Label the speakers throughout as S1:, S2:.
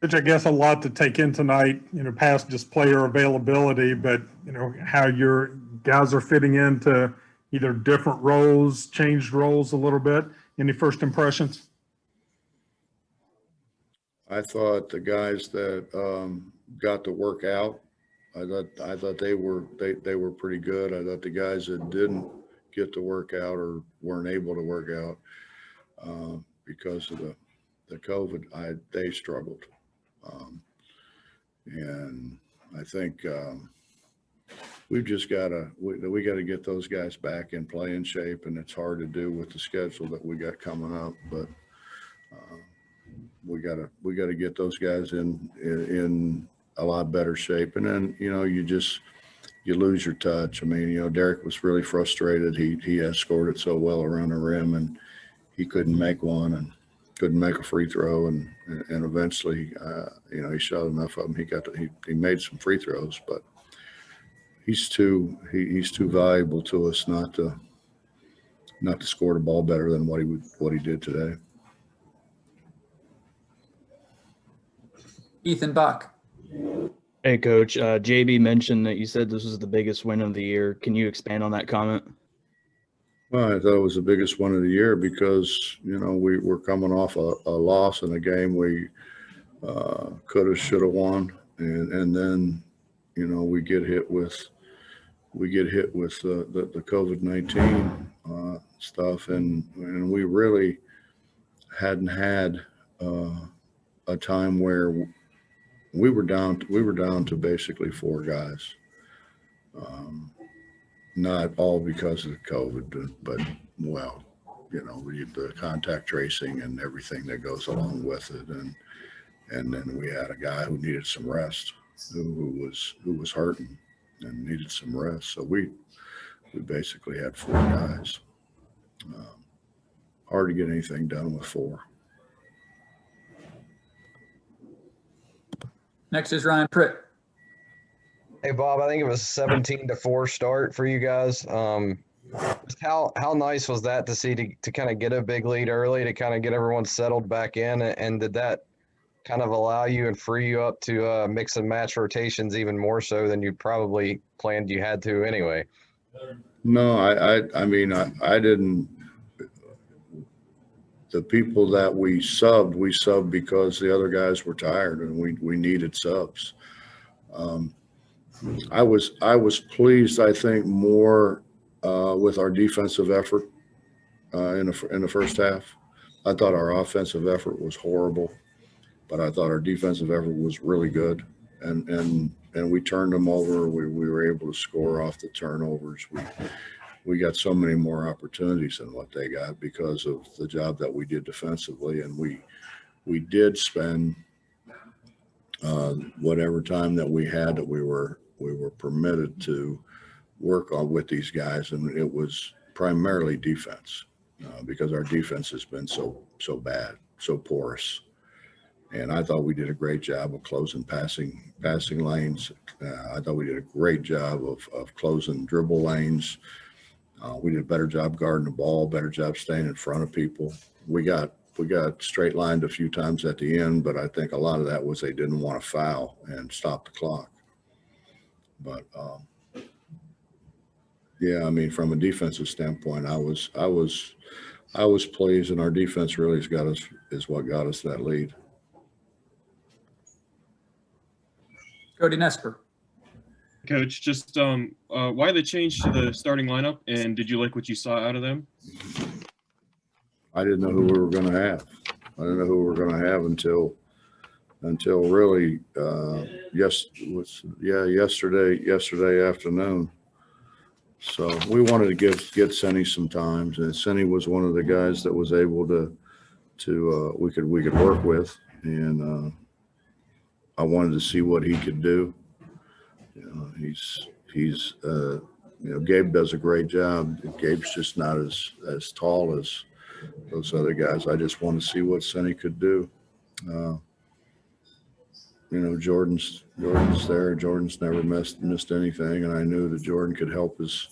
S1: Which I guess a lot to take in tonight, past just player availability, but, how your guys are fitting into either different roles, changed roles a little bit. Any first impressions?
S2: I thought the guys that got to work out, I thought they were pretty good. I thought the guys that didn't get to work out or weren't able to work out because of the COVID, they struggled. And I think we've just got to get those guys back in playing shape, and it's hard to do with the schedule that we got coming up. But we got to get those guys in a lot better shape, and then you lose your touch. I mean, Derek was really frustrated. He has scored it so well around the rim, and he couldn't make one and couldn't make a free throw, and eventually, he shot enough of them. He made some free throws, but he's too valuable to us not to score the ball better than what he did today.
S3: Ethan Buck.
S4: Hey, Coach. JB mentioned that you said this was the biggest win of the year. Can you expand on that comment?
S2: Well, I thought it was the biggest one of the year because, we were coming off a loss in a game we could have, should have won. And then, we get hit with the COVID-19 stuff. And we really hadn't had a time where we were down to basically 4 guys. Not all because of COVID, but the contact tracing and everything that goes along with it, and then we had a guy who needed some rest, who was hurting and needed some rest. So we basically had 4 guys. Hard to get anything done with 4.
S3: Next is Ryan Pritt.
S5: Hey, Bob, I think it was 17-4 start for you guys. How nice was that to see to kind of get a big lead early, to kind of get everyone settled back in? And did that kind of allow you and free you up to mix and match rotations even more so than you probably planned you had to anyway?
S2: No, I mean, I didn't. The people that we subbed because the other guys were tired and we needed subs. I was pleased, I think, more with our defensive effort in the first half. I thought our offensive effort was horrible, but I thought our defensive effort was really good. And we turned them over. We were able to score off the turnovers. We got so many more opportunities than what they got because of the job that we did defensively, and we did spend whatever time that we had that we were permitted to work on with these guys, and it was primarily defense because our defense has been so bad, so porous. And I thought we did a great job of closing passing lanes. I thought we did a great job of closing dribble lanes. We did a better job guarding the ball, better job staying in front of people. We got straight lined a few times at the end, but I think a lot of that was they didn't want to foul and stop the clock. But yeah, I mean, from a defensive standpoint, I was pleased, and our defense really is what got us that lead.
S3: Cody Nesper.
S6: Coach, just why the change to the starting lineup, and did you like what you saw out of them?
S2: I didn't know who we were going to have. I didn't know who we were going to have until really yesterday afternoon. So we wanted to get Senny some time, and Senny was one of the guys that was able to we could work with, and I wanted to see what he could do. He's Gabe does a great job. Gabe's just not as tall as those other guys. I just want to see what Senny could do. Jordan's there. Jordan's never missed anything, and I knew that Jordan could help us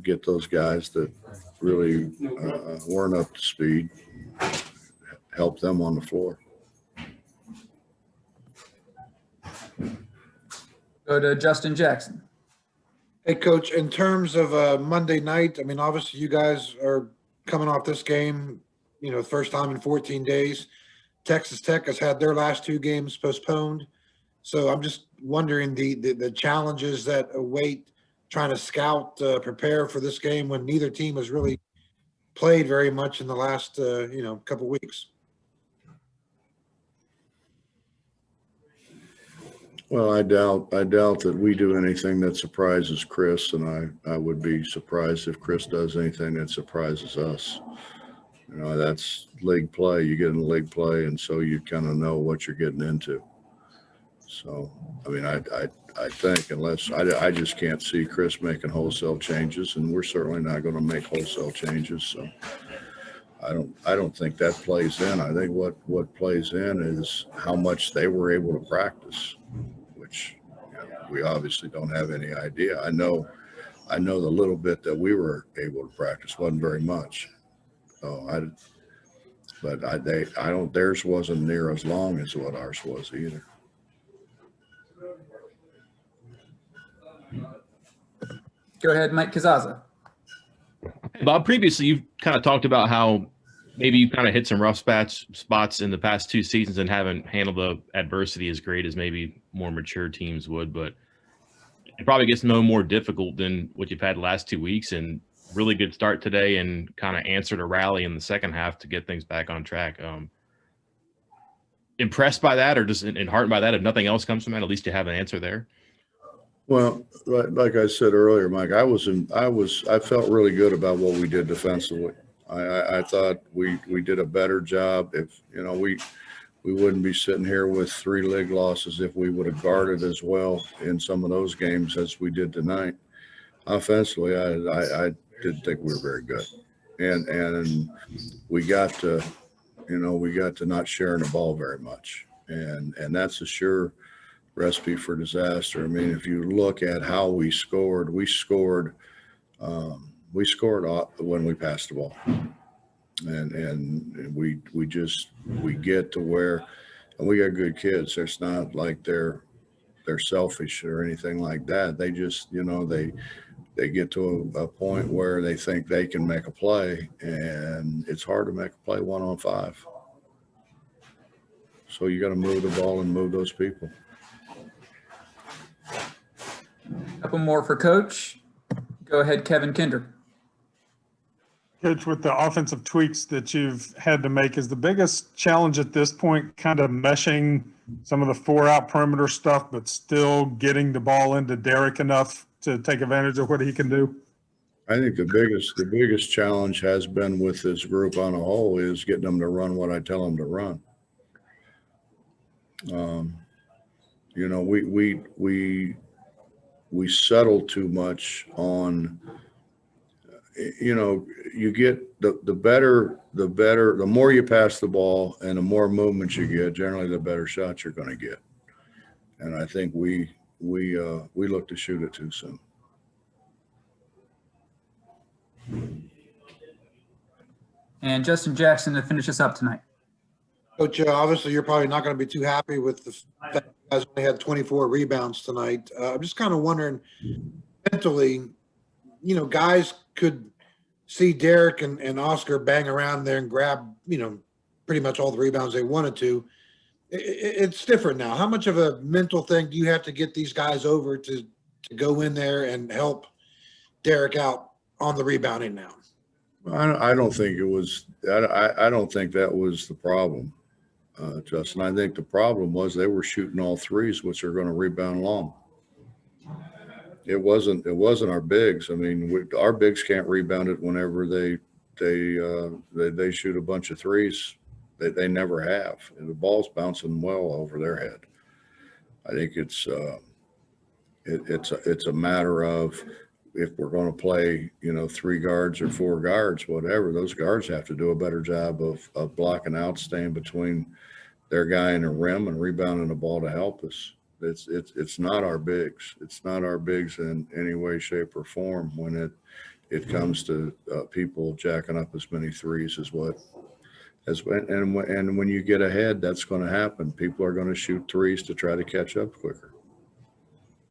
S2: get those guys that really weren't up to speed, help them on the floor.
S3: Go to Justin Jackson.
S7: Hey, Coach, in terms of Monday night, I mean, obviously you guys are coming off this game, first time in 14 days. Texas Tech has had their last 2 games postponed. So I'm just wondering the challenges that await trying to scout, prepare for this game when neither team has really played very much in the last, couple weeks.
S2: Well, I doubt that we do anything that surprises Chris, and I would be surprised if Chris does anything that surprises us. That's league play. You get in league play, and so you kind of know what you're getting into. So, I mean, I think I just can't see Chris making wholesale changes, and we're certainly not going to make wholesale changes. So, I don't think that plays in. I think what plays in is how much they were able to practice, which we obviously don't have any idea. I know the little bit that we were able to practice wasn't very much. So theirs wasn't near as long as what ours was either.
S3: Go ahead, Mike Kazaza.
S8: Hey, Bob, previously you've kind of talked about how maybe you kind of hit some rough spots in the past 2 seasons and haven't handled the adversity as great as maybe more mature teams would, but it probably gets no more difficult than what you've had the last 2 weeks, and really good start today and kind of answered a rally in the second half to get things back on track. Impressed by that, or just enheartened by that? If nothing else comes from that, at least you have an answer there.
S2: Well, like I said earlier, Mike, I felt really good about what we did defensively. I thought we did a better job. If we wouldn't be sitting here with 3 league losses if we would have guarded as well in some of those games as we did tonight. Offensively, I didn't think we were very good, and we got to not sharing the ball very much, and that's a sure recipe for disaster. I mean, if you look at how we scored when we passed the ball, and we get to where, and we got good kids. It's not like they're selfish or anything like that. They just they get to a point where they think they can make a play, and it's hard to make a play 1-on-5. So you got to move the ball and move those people.
S3: Couple more for Coach. Go ahead, Kevin Kinder.
S1: Coach, with the offensive tweaks that you've had to make, is the biggest challenge at this point kind of meshing some of the 4-out perimeter stuff, but still getting the ball into Derek enough to take advantage of what he can do?
S2: I think the biggest challenge has been with this group on a whole is getting them to run what I tell them to run. We settle too much on, you get the more you pass the ball and the more movement you get, generally the better shots you're going to get. And I think we look to shoot it too soon.
S3: And Justin Jackson to finish us up tonight.
S7: Coach, obviously you're probably not going to be too happy with the fact you guys only had 24 rebounds tonight. I'm just kind of wondering, mentally, guys could see Derek and Oscar bang around there and grab, pretty much all the rebounds they wanted to. It's different now. How much of a mental thing do you have to get these guys over to go in there and help Derek out on the rebounding now?
S2: I don't think it was. I don't think that was the problem, Justin. I think the problem was they were shooting all threes, which are going to rebound long. It wasn't our bigs. I mean, our bigs can't rebound it whenever they shoot a bunch of threes. They never have. And the ball's bouncing well over their head. I think it's a matter of, if we're going to play, 3 guards or 4 guards, whatever, those guards have to do a better job of blocking out, staying between their guy and the rim and rebounding the ball to help us. It's not our bigs. It's not our bigs in any way, shape, or form when it comes to people jacking up as many threes and when you get ahead, that's going to happen. People are going to shoot threes to try to catch up quicker.